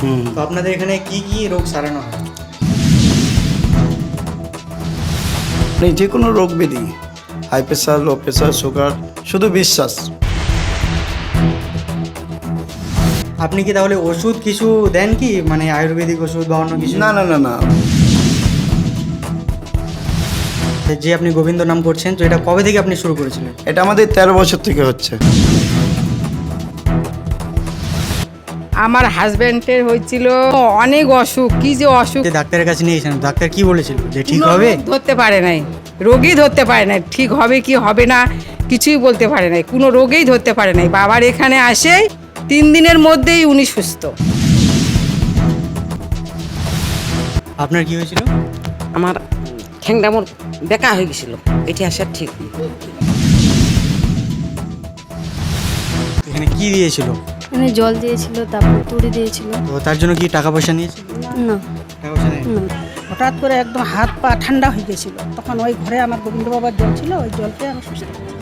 তো আপনাদের এখানে কি কি রোগ সারানো হয়? যে কোনো রোগ ব্যাধি, high pressure, low pressure, sugar, শুধু বিশ্বাস। আপনি কি তাহলে ওষুধ কিছু দেন কি, মানে আয়ুর্বেদিক ওষুধ বা অন্য কিছু? না না না না, যে আপনি গোবিন্দ নাম করছেন, তো এটা কবে থেকে আপনি শুরু করেছিলেন? এটা আমাদের 13 বছর থেকে হচ্ছে। আমার হাজব্যান্ডের হয়েছিল অনেক অসুখ, কি যে অসুখ, যে ডাক্তারের কাছে নিয়েছেন, ডাক্তার কি বলেছিল যে ঠিক কোনো হবে? রোগ ধরতে পারে নাই, রোগই ধরতে পারে নাই, ঠিক হবে কি হবে না কিছুই বলতে পারে নাই, কোনো রোগেই ধরতে পারে নাই। বাবার এখানে আসে 3 দিনের মধ্যেই উনি সুস্থ। আপনার কি হয়েছিল? আমার ঠ্যাংটা আমার বেকা হয়ে গেছিল, এটি আসার ঠিক নেই। এখানে কি দিয়েছিল? মানে জল দিয়েছিল, তারপর তুড়ি দিয়েছিল। তো তার জন্য কি টাকা পয়সা নিয়েছিল? না, টাকা পয়সা নেই। না। হঠাৎ করে একদম হাত পা ঠান্ডা হয়ে গেছিল, তখন ওই ঘরে আমার গোবিন্দ বাবার জল ছিল, ওই জলতে আমি সুস্থ হয়েছি।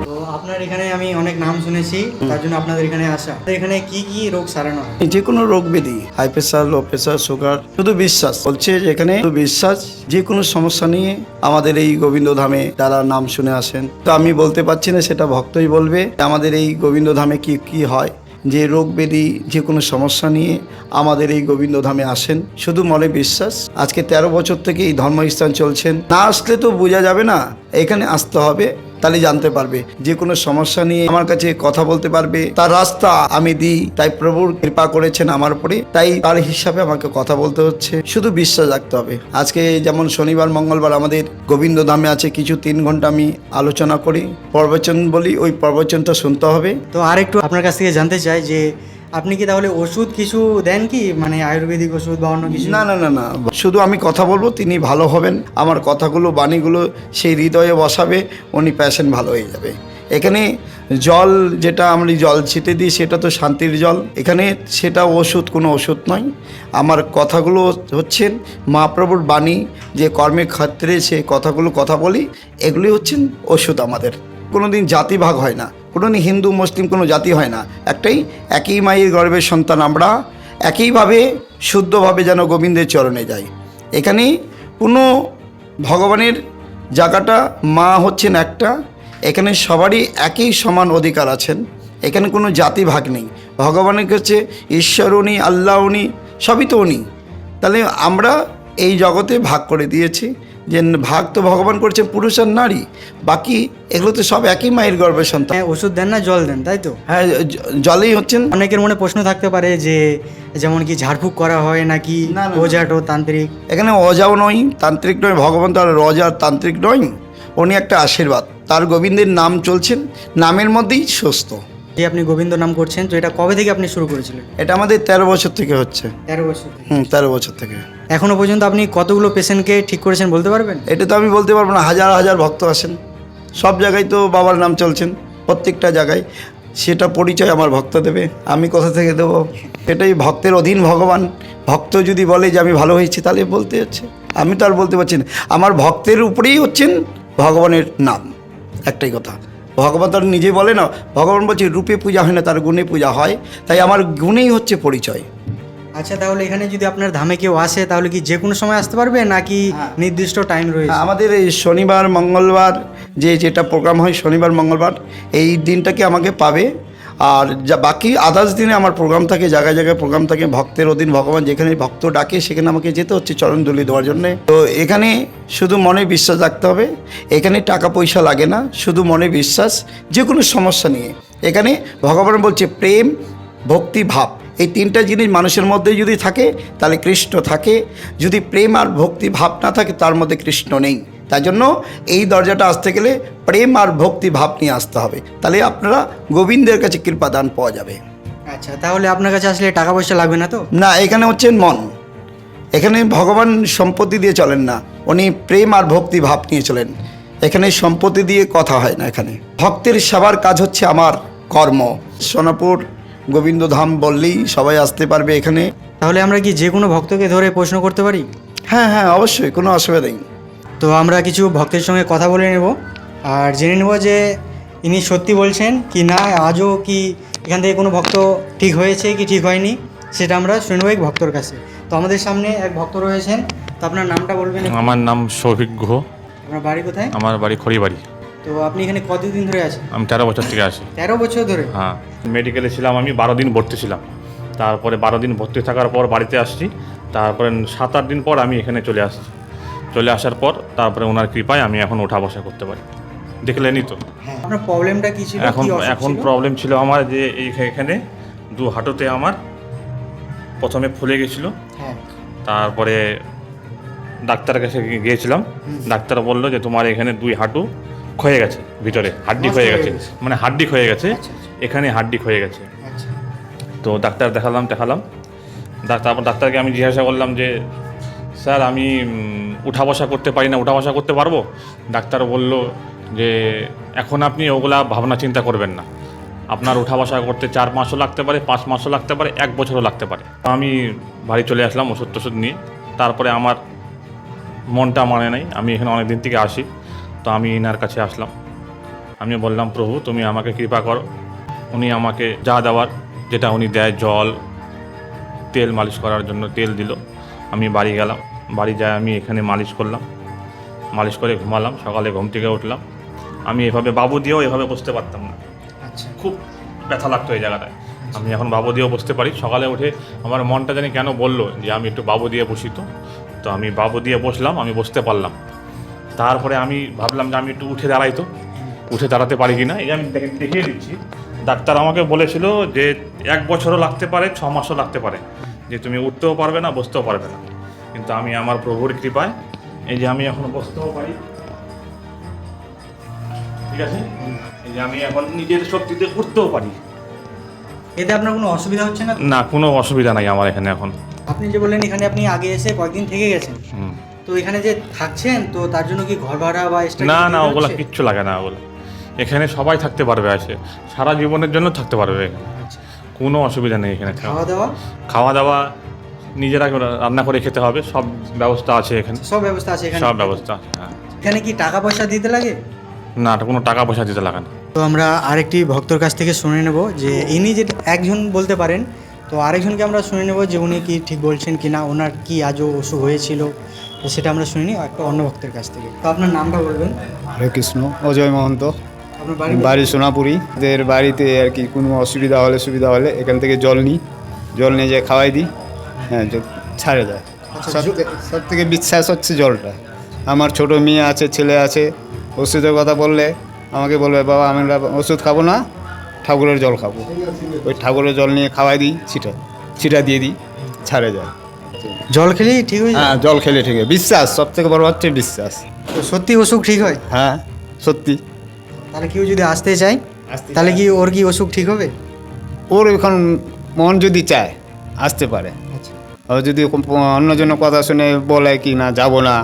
তো আপনার এখানে আমি অনেক নাম শুনেছি, তার জন্য আপনাদের এখানে আসা। আপনাদের এখানে কি কি রোগ সারানো হয়? যে কোনো রোগ ব্যাধি, high pressure, low pressure, sugar, শুধু বিশ্বাস। বলছে যে এখানে শুধু বিশ্বাস, যে কোনো সমস্যা নিয়ে আমাদের এই গোবিন্দ ধামে যারা নাম শুনে আসেন। তো আমি বলতে পারছি না, সেটা ভক্তই বলবে আমাদের এই গোবিন্দ ধামে কি কি হয়। যে রোগ ব্যাধি, যে কোনো সমস্যা নিয়ে আমাদের এই গোবিন্দ ধামে আসেন, শুধু মনে বিশ্বাস। আজকে 13 বছর থেকে এই ধর্মস্থান চলছেন, না আসলে তো বোঝা যাবে না। এখানে আসতে হবে, তাহলে জানতে পারবে। যে কোনো সমস্যা নিয়ে আমার কাছে কথা বলতে পারবে, তার রাস্তা আমি দিই। তাই প্রভুর কৃপা করেছেন আমার উপরে, তাই তার হিসাবে আমাকে কথা বলতে হচ্ছে। শুধু বিশ্বাস রাখতে হবে। আজকে যেমন শনিবার মঙ্গলবার আমাদের গোবিন্দ ধামে আছে, কিছু 3 ঘন্টা আমি আলোচনা করি, প্রবচন বলি, ওই প্রবচনটা শুনতে হবে। তো আরেকটু আপনার কাছ থেকে জানতে চাই যে আপনি কি তাহলে ওষুধ কিছু দেন কি, মানে আয়ুর্বেদিক ওষুধ বা অন্য কিছু? না না না না, শুধু আমি কথা বলবো, তিনি ভালো হবেন। আমার কথাগুলো, বাণীগুলো সেই হৃদয়ে বসাবে, উনি পেশেন্ট ভালো হয়ে যাবে। এখানে জল, যেটা আমরা জল ছিটে দিই, সেটা তো শান্তির জল। এখানে সেটা ওষুধ, কোনো ওষুধ নয়। আমার কথাগুলো হচ্ছেন মহাপ্রভুর বাণী, যে কর্মের ক্ষেত্রে সে কথাগুলো কথা বলি, এগুলি হচ্ছেন ওষুধ আমাদের। কোনো দিন জাতিভাগ হয় না, কোনো দিন হিন্দু মুসলিম কোনো জাতি হয় না। একই মায়ের গর্ভের সন্তান আমরা, একইভাবে শুদ্ধভাবে যেন গোবিন্দের চরণে যাই। এখানে কোনো ভগবানের জায়গাটা, মা হচ্ছেন একটা, এখানে সবারই একই সমান অধিকার আছেন। এখানে কোনো জাতি ভাগ নেই। ভগবানের কাছে ঈশ্বর উনি, আল্লাহ উনি, সবই তো উনি। তাহলে আমরা এই জগতে ভাগ করে দিয়েছি, যে ভাগ তো ভগবান করেছেন পুরুষ আর নারী, বাকি এগুলো তো সব একই মায়ের গর্ভের সন্তান। হ্যাঁ, ওষুধ দেন না জল দেন, তাই তো? হ্যাঁ, জলেই হচ্ছেন। অনেকের মনে প্রশ্ন থাকতে পারে যে যেমন কি ঝাড়ফুঁক করা হয় নাকি না, না, না। ওঝাটো তান্ত্রিক? এখানে অজাও নয়, তান্ত্রিক নয়। ভগবান তো আর রজা তান্ত্রিক নয়, উনি একটা আশীর্বাদ। তার গোবিন্দের নাম চলছেন, নামের মধ্যেই সুস্থ। যে আপনি গোবিন্দ নাম করছেন, তো এটা কবে থেকে আপনি শুরু করেছিলেন? এটা আমাদের 13 বছর থেকে হচ্ছে। 13 বছর থেকে। 13 বছর থেকে। এখনো পর্যন্ত আপনি কতগুলো পেশেন্টকে ঠিক করেছেন বলতে পারবেন? এটা তো আমি বলতে পারবো না। হাজার হাজার ভক্ত আসেন, সব জায়গায় তো বাবার নাম চলছেন, প্রত্যেকটা জায়গায়। সেটা পরিচয় আমার ভক্ত দেবে, আমি কোথা থেকে দেবো? এটাই ভক্তের অধীন ভগবান। ভক্ত যদি বলে যে আমি ভালো হয়েছি, তাহলে বলতে হচ্ছে। আমি তো আর বলতে পারছি না। আমার ভক্তের উপরেই হচ্ছেন ভগবানের নাম। একটাই কথা, ভগবান তার নিজে বলে না, ভগবান বলছে রূপে পূজা হয় না, তার গুণে পূজা হয়। তাই আমার গুণেই হচ্ছে পরিচয়। আচ্ছা, তাহলে এখানে যদি আপনার ধামে কেউ আসে, তাহলে কি যে কোনো সময় আসতে পারবে নাকি নির্দিষ্ট টাইম রয়েছে? আমাদের এই শনিবার মঙ্গলবার যেটা প্রোগ্রাম হয়, শনিবার মঙ্গলবার এই দিনটাকে আমাকে পাবে। আর যা বাকি আদার্স দিনে আমার প্রোগ্রাম থাকে, জায়গায় জায়গায় প্রোগ্রাম থাকে, ভক্তের অধীন ভগবান যেখানে ভক্ত ডাকে সেখানে আমাকে যেতে হচ্ছে চরণ ধুলি দেওয়ার জন্যে। তো এখানে শুধু মনে বিশ্বাস রাখতে হবে, এখানে টাকা পয়সা লাগে না, শুধু মনে বিশ্বাস। যে কোনো সমস্যা নিয়ে এখানে ভগবান বলছে প্রেম, ভক্তি, ভাব, এই তিনটা জিনিস মানুষের মধ্যে যদি থাকে তাহলে কৃষ্ণ থাকে, যদি প্রেম আর ভক্তি ভাব না থাকে তার মধ্যে কৃষ্ণ নেই। তাই জন্য এই দরজাটা আসতে গেলে প্রেম আর ভক্তি ভাব নিয়ে আসতে হবে, তাহলে আপনারা গোবিন্দের কাছে কৃপাদান পাওয়া যাবে। আচ্ছা, তাহলে আপনার কাছে আসলে টাকা পয়সা লাগবে না তো? না, এখানে হচ্ছেন মন, এখানে ভগবান সম্পত্তি দিয়ে চলেন না, উনি প্রেম আর ভক্তি ভাব নিয়ে চলেন। এখানে সম্পত্তি দিয়ে কথা হয় না, এখানে ভক্তের সেবার কাজ হচ্ছে আমার কর্ম। সোনাপুর গোবিন্দধাম বললেই সবাই আসতে পারবে এখানে। তাহলে আমরা কি যে কোনো ভক্তকে ধরে প্রশ্ন করতে পারি? হ্যাঁ হ্যাঁ, অবশ্যই, কোনো অসুবিধা নেই। তো আমরা কিছু ভক্তের সঙ্গে কথা বলে নেব আর জেনে নেব যে ইনি সত্যি বলছেন কি না, আজও কি এখান থেকে কোনো ভক্ত ঠিক হয়েছে কি ঠিক হয়নি সেটা আমরা শুনে নেব এক ভক্তর কাছে। তো আমাদের সামনে এক ভক্ত রয়েছেন, তো আপনার নামটা বলবেন একটু? আমার নাম সৌভিক গুহ। আপনার বাড়ি কোথায়? আমার বাড়ি খড়িবাড়ি। তো আপনি এখানে কতদিন ধরে আছেন? আমি 13 বছর থেকে আসি। 13 বছর ধরে? হ্যাঁ, মেডিকেলে ছিলাম আমি 12 দিন ভর্তি ছিলাম। তারপরে 12 দিন ভর্তি থাকার পর বাড়িতে আসছি, তারপরে 7-8 দিন পর আমি এখানে চলে আসছি। চলে আসার পর তারপরে ওনার কৃপায় আমি এখন ওঠা বসা করতে পারি। দেখলেনই তো। হ্যাঁ, আপনার প্রবলেমটা কি ছিল? এখন কি অসুখ এখন ছিল? প্রবলেম ছিল আমার যে এখানে দু হাঁটুতে আমার প্রথমে ফুলে গেছিল, হ্যাঁ। তারপরে ডাক্তারের কাছে গিয়েছিলাম। ডাক্তার বললো যে তোমার এখানে 2 হাঁটু ক্ষয়ে গেছে, ভিতরে হাড্ডি নষ্ট ক্ষয়ে হয়ে গেছে, গেছে। মানে হাড্ডি ক্ষয়ে গেছে, আচ্ছা, এখানে হাড্ডি ক্ষয়ে গেছে। আচ্ছা। তো ডাক্তার দেখালাম তারপর ডাক্তারকে আমি জিজ্ঞাসা করলাম যে স্যার আমি উঠা বসা করতে পারি না, উঠা বসা করতে পারবো? ডাক্তার বলল যে এখন আপনি ওগুলা ভাবনা চিন্তা করবেন না, আপনার উঠা বসা করতে 4 মাসও লাগতে পারে, 5 মাসও লাগতে পারে, 1 বছরও লাগতে পারে। আমি বাড়ি চলে আসলাম ওষুধ টষুধ নিয়ে। তারপরে আমার মনটা মানে নাই, আমি এখানে অনেক দিন থেকে আসি। তো আমি এনার কাছে আসলাম, আমি বললাম প্রভু তুমি আমাকে কৃপা করো। উনি আমাকে যা দেওয়ার, যেটা উনি দেয়, জল, তেল মালিশ করার জন্য তেল দিল। আমি বাড়ি গেলাম, বাড়ি যায় আমি এখানে মালিশ করলাম, মালিশ করে ঘুমালাম। সকালে ঘুম থেকে উঠলাম, আমি এভাবে বাবু দিয়েও এভাবে বসতে পারতাম না, আচ্ছা। খুব ব্যথা লাগতো এই জায়গাটায়। আমি এখন বাবু দিয়েও বসতে পারি। সকালে উঠে আমার মনটা জানি কেন বললো যে আমি একটু বাবু দিয়ে বসি। তো আমি বাবু দিয়ে বসলাম, আমি বসতে পারলাম। তারপরে আমি ভাবলাম যে আমি একটু উঠে দাঁড়াই, তো উঠে দাঁড়াতে পারি কি না, এই আমি দেখিয়ে দিচ্ছি। ডাক্তার আমাকে বলেছিল যে 1 বছরও লাগতে পারে, 6 মাসও লাগতে পারে, যে তুমি উঠতেও পারবে না, বসতেও পারবে না। কিন্তু আমি আমার প্রভুর কৃপায় এই যে আমি এখন বসতেও পারি, ঠিক আছে? এই যে আমি এখন নিজের শক্তিতে উঠতেও পারি। এতে আপনার কোনো অসুবিধা হচ্ছে না? না, কোনো অসুবিধা নাই আমার এখানে এখন। আপনি যে বললেন এখানে আপনি আগে এসে কয়েকদিন থেকে গেছেন, হুম। তো এখানে যে থাকছেন তো তার জন্য কি ঘর ভাড়া বা extra না কিছু না, দিতে ওগুলা হচ্ছে? কিচ্ছু লাগে না। ওগুলো এখানে সবাই থাকতে পারবে, আসে সারা জীবনের জন্য থাকতে পারবে এখানে, আচ্ছা। কোনো অসুবিধা নেই এখানে। খাওয়া দাওয়া খাওয়া দাওয়া নিজেরা রান্না করে খেতে হবে, সব ব্যবস্থা আছে এখানে, সব ব্যবস্থা আছে এখানে? সব ব্যবস্থা আছে। হ্যাঁ, এখানে কি টাকা পয়সা দিতে লাগে? না, কোনো টাকা পয়সা দিতে লাগে না। তো আমরা আরেকটি ভক্তর কাছ থেকে শুনে নেব যে ইনি যে একজন বলতে পারেন, তো আরেকজনকে আমরা শুনে নেব যে উনি কি ঠিক বলছেন কি না, ওনার কি আজও অসুখ হয়েছিল, তো সেটা আমরা শুনে নিই একটা অন্য ভক্তের কাছ থেকে। তো আপনার নামটা বলবেন? হরে কৃষ্ণ, অজয় মহন্ত, আপনার বাড়ি? বাড়ি সোনাপুরি। এদের বাড়িতে আর কি কোনো সুবিধা হলে এখান থেকে জল নিই, জল নিয়ে যায় খাওয়াই দিই, হ্যাঁ ছাড়ে যায়। আচ্ছা, সব থেকে বিশ্বাস হচ্ছে জলটা। আমার ছোট মেয়ে আছে, ছেলে আছে, ওষুধের কথা বললে আমাকে বলবে বাবা আমি ওষুধ খাবো না, ঠাকুরের জল খাবো। ওই ঠাকুরের জল নিয়ে খাওয়াই দিই, ছিটা দিয়ে দিই, ছাড়ে যায়। জল খেলেই ঠিক হয়ে যায়? হ্যাঁ, জল খেলে ঠিক হয়। বিশ্বাস, সব থেকে বড় হচ্ছে বিশ্বাস। তো সত্যি অসুখ ঠিক হয়? হ্যাঁ সত্যি। তাহলে কেউ যদি আসতে চায় তাহলে কি ওর কি অসুখ ঠিক হবে? ওর এখন মন যদি চায় আসতে পারে। আচ্ছা। আর যদি অন্যজনের কথা শুনে বলে কি না যাবো না,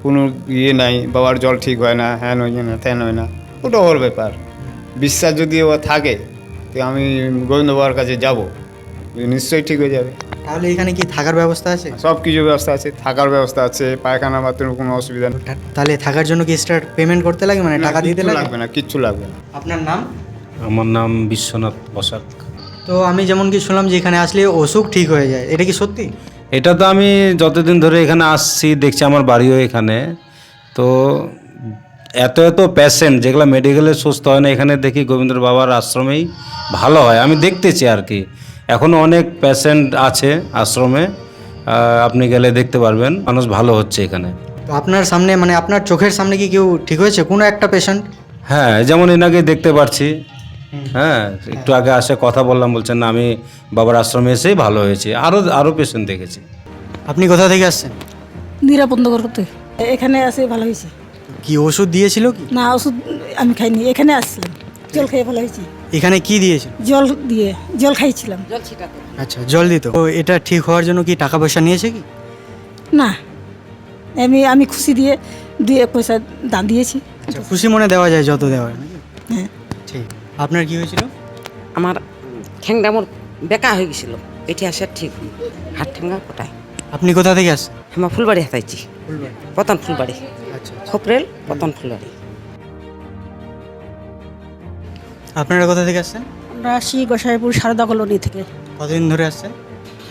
কোনো ইয়ে নাই, বাবার জল ঠিক হয় না, হ্যান হয় না, ত্যান হয় না, ওটা ওর ব্যাপার। বিশ্বাস যদি ও থাকে তো আমি গোবিন্দ বাবার কাছে যাব, নিশ্চয়ই ঠিক হয়ে যাবে। তাহলে এখানে কি থাকার ব্যবস্থা আছে? সব কিছু ব্যবস্থা আছে, থাকার ব্যবস্থা আছে, পায়খানা বাথরুমের কোনো অসুবিধা নেই। তাহলে থাকার জন্য কি এক্সট্রা পেমেন্ট করতে লাগে, মানে টাকা দিতে লাগে? লাগবে না, কিচ্ছু লাগবে না। আপনার নাম? আমার নাম বিশ্বনাথ বসাক। তো আমি যেমন কি শুনলাম যে এখানে আসলে অসুখ ঠিক হয়ে যায়, এটা কি সত্যি? এটা তো আমি যতদিন ধরে এখানে আসছি দেখছি, আমার বাড়িও এখানে। তো এত এত পেশেন্ট যেগুলো মেডিকেলে সুস্থ হয় না, এখানে দেখি গোবিন্দ বাবার আশ্রমেই ভালো হয়। আমি দেখতেছি আর কি, এখনও অনেক পেশেন্ট আছে আশ্রমে, আপনি গেলে দেখতে পারবেন মানুষ ভালো হচ্ছে এখানে। তো আপনার সামনে মানে আপনার চোখের সামনে কি কেউ ঠিক হয়েছে কোনো একটা পেশেন্ট? হ্যাঁ, যেমন এনাকে দেখতে পাচ্ছি, হ্যাঁ একটু আগে আসে কথা বললাম, বলছেন না আমি বাবার আশ্রমে এসেই ভালো হয়েছে। আরও পেশেন্ট দেখেছি। আপনি কোথা থেকে আসছেন? নিরাপন্দ করতে এখানে আসে ভালো হয়েছে। কি ওষুধ দিয়েছিল কি? না, ওষুধ আমি খাইনি, এখানে আসছিলাম, জল খেয়ে ভালো হয়েছি। এখানে কি দিয়েছিল? জল খাইছিলাম। আচ্ছা, জল দিত। তো এটা ঠিক হওয়ার জন্য কি টাকা পয়সা নিয়েছে কি? না, আমি খুশি দিয়ে 2-1 পয়সা দান দিয়েছি। আচ্ছা, খুশি মনে দেওয়া যায় যত দেওয়া হয় নাকি? হ্যাঁ। ঠিক। আপনার কি হয়েছিল? আমার ঠ্যাংটা আমার বেকা হয়ে গেছিলো, এটি আসার ঠিক হাত ঠ্যাঙ্গা কোটায়। আপনি কোথা থেকে আসছেন? আমার ফুলবাড়ি হাতাইছি, পতন ফুলবাড়ি, আচ্ছা, খোপরেল পতন ফুলবাড়ি। আপনারা কোথা থেকে আসছেন? আমরা আসি গোসাইপুর সারদা কলোনি থেকে। কতদিন ধরে আসছেন?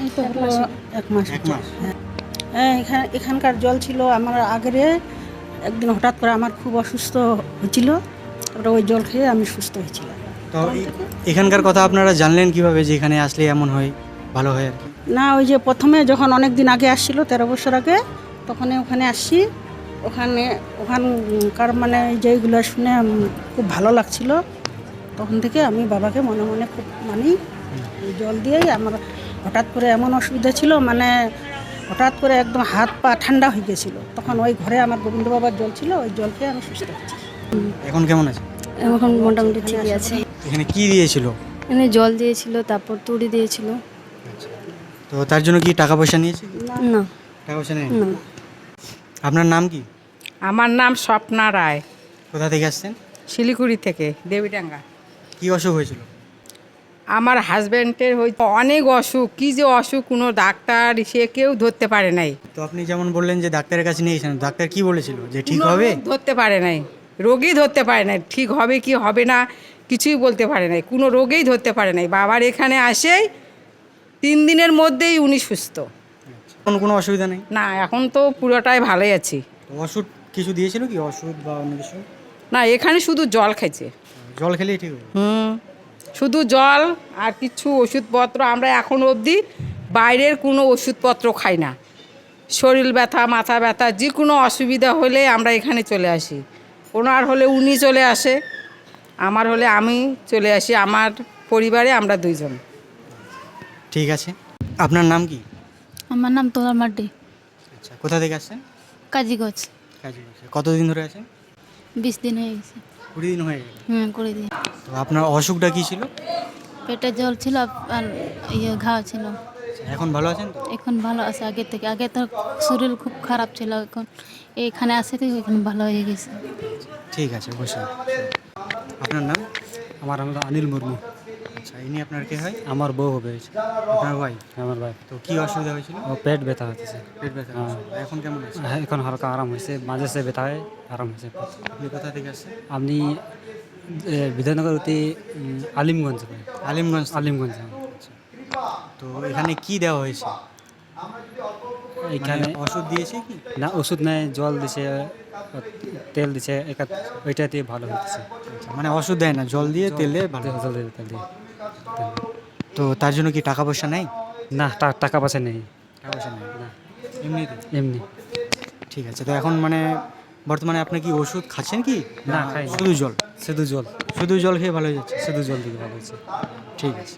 এই তো হলো 1 মাস। এক মাস। হ্যাঁ, এখানকার জল ছিল আমার আগের। একদিন হঠাৎ করে আমার খুব অসুস্থ হয়েছিল, তারপরে ওই জল খেয়ে আমি সুস্থ হয়েছিলাম। তো এখানকার কথা আপনারা জানলেন কিভাবে যে এখানে আসলে এমন হয়, ভালো হয় আর কি? না, ওই যে প্রথমে যখন অনেক দিন আগে আসছিল, 13 বছর আগে, তখন ওখানে আসছি। ওখানকার মানে যেগুলো শুনে খুব ভালো লাগছিল, তখন থেকে আমি বাবাকে মনে মনে খুব মানি। এই জল দিয়েই আমার হঠাৎ করে এমন অসুবিধা ছিল, মানে হঠাৎ করে একদম হাত পা ঠান্ডা হয়ে গেছিলো, তখন ওই ঘরে আমার গোবিন্দ বাবার জল ছিল, ওই জল খেয়ে আমি সুস্থ হচ্ছি। এখন কেমন আছে? এখন মোটামুটি ঠিকই আছে। এখানে কি দিয়েছিল? এখানে জল দিয়েছিল, তারপর তুড়ি দিয়েছিল। তো তার জন্য কি টাকা পয়সা নিয়েছে কি? না, টাকা পয়সা নেই। না। আপনার নাম কি? আমার নাম স্বপ্না রায়, কোথা থেকে আসছেন? শিলিগুড়ি থেকে, দেবীডাঙ্গা। কি অসুখ হয়েছিল? আমার হাজব্যান্ডের হয়তো অনেক অসুখ, কী যে অসুখ কোনো ডাক্তার সে কেউ ধরতে পারে নাই। তো আপনি যেমন বললেন যে ডাক্তারের কাছে নিয়েছেন, ডাক্তার কি বলেছিল যে ঠিক হবে? ধরতে পারে নাই, রোগী ধরতে পারে নাই, ঠিক হবে কি হবে না কিছুই বলতে পারে নাই, কোনো রোগেই ধরতে পারে নাই। বাবার এখানে আসেই 3 দিনের মধ্যেই উনি সুস্থ। কোনো অসুবিধা নেই? না, এখন তো পুরোটাই ভালোই আছি। তো ওষুধ কিছু দিয়েছিল কি, ওষুধ বা অন্য কিছু? না, এখানে শুধু জল খাইছে। জল খেলেই ঠিক হবে? শুধু জল আর কিছু ওষুধপত্র। আমরা এখন অবধি বাইরের কোনো ওষুধপত্র খাই না। শরীর ব্যথা, মাথা ব্যথা, যে কোনো অসুবিধা হলে আমরা এখানে চলে আসি। ওনার হলে উনি চলে আসে, আমার হলে আমি চলে আসি। আমার পরিবারে আমরা 2 জন। ঠিক আছে। আপনার নাম কি? আমার নাম তোলার মাড্ডি, আচ্ছা, কোথা থেকে আসছেন? কাজীগঞ্জ। কতদিন ধরে আছেন? 20 দিন হয়ে গেছে। 20 দিন হয়ে গেল। করে দিই। তো আপনার অসুখটা কি ছিল? পেটে জল ছিল আর ঘা ছিল। আচ্ছা, এখন ভালো আছেন তো? এখন ভালো আছে আগে থেকে। আগে তো শরীর খুব খারাপ ছিল, এখন এখানে আসে তো এখন ভালো হয়ে গেছে। ঠিক আছে, বসুন। আপনার নাম? আমার নাম অনিল মুর্মু। আচ্ছা, ইনি আপনার কে হয়? আমার বউ হবে। আপনার ভাই? আমার ভাই। তো কি অসুবিধা হয়েছিল? ও পেট ব্যথা হচ্ছে। পেট ব্যথা? এখন কেমন আছে? হ্যাঁ, এখন হালকা আরাম হয়েছে, মাঝে সে ব্যথা হয়, আরাম হয়েছে। আপনি কোথা থেকে আসছেন? আপনি বিধাননগর অতি আলিমগঞ্জ। আলিমগঞ্জ। আলিমগঞ্জ। আচ্ছা, তো এখানে কি দেওয়া হয়েছে? এইখানে ওষুধ দিয়েছে কি? না, ওষুধ নেই, জল দিছে, তেল দিছে, ওইটা দিয়ে ভালো হচ্ছে। আচ্ছা, মানে ওষুধ দেয় না, জল দিয়ে তেল দিয়ে ভালো। জল দিয়ে তেল দিয়ে। তো তার জন্য কি টাকা পয়সা নেই? না, টাকা পয়সা নেই। টাকা পয়সা নেই না, এমনিতে? এমনি। ঠিক আছে। তো এখন মানে বর্তমানে আপনি কি ওষুধ খাচ্ছেন কি? না, খাই না। শুধু জল? শুধু জল। শুধু জল খেয়ে ভালো হয়ে যাচ্ছে? শুধু জল দিয়ে ভালো হচ্ছে। ঠিক আছে।